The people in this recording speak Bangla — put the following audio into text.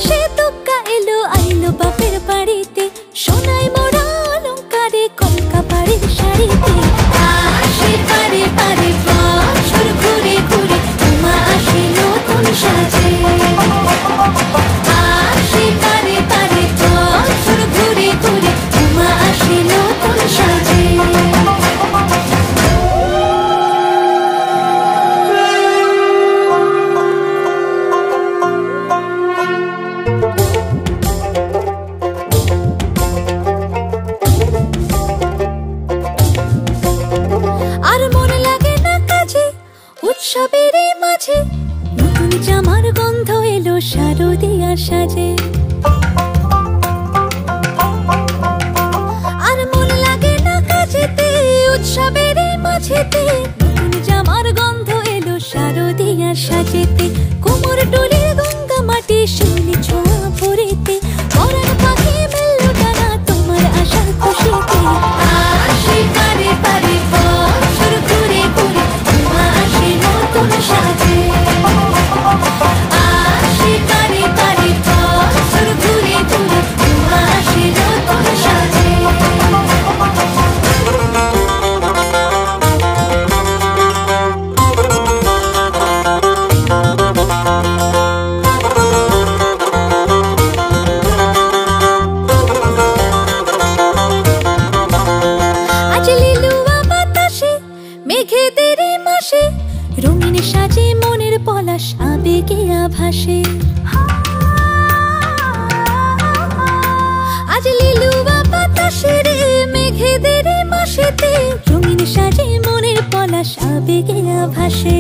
মাসে তোকা এলো আইলো বাপের বাড়িতে, সোনাই মোড়া অলংকারে কলকা বাড়ির শাড়িতে। আসে পারে পারে বছর ঘুরে ঘুরে, উমা আসে নতুন সাজে। আসে পারে পারে বছর ঘুরে ঘুরে, উমা আসে নতুন সাজে। আর মন লাগে না কাজে উৎসবের মাঝে, নতুন জামার গন্ধ এলো শারদিয়ার সাজে। আর মন লাগে না কাজেতে উৎসবের মাঝেতে, নতুন জামার গন্ধ এলো শারদিয়ার সাজেতে। কোমর ডোলে গঙ্গা মাটি শিউলি ছোঁয়া ভরেতে, পরাণ পাখি মেললো ডানা তোমার আশার খুশিতে। আসে পারে পারে বছর ঘুরে ঘুরে, উমা আসে নতুন সাজে। আসে পারে পারে বছর ঘুরে ঘুরে, উমা আসে নতুন সাজে। আজ লিলুয়া বাতাসে মেঘেদের মাসে, রঙিন সাজে মনের পলাশ আবেগে আভাসে। আজ লিলুয়া বাতাসে রে মেঘেদের মাসেতে, রঙিন সাজে মনের পলাশ আবেগে আভাসে।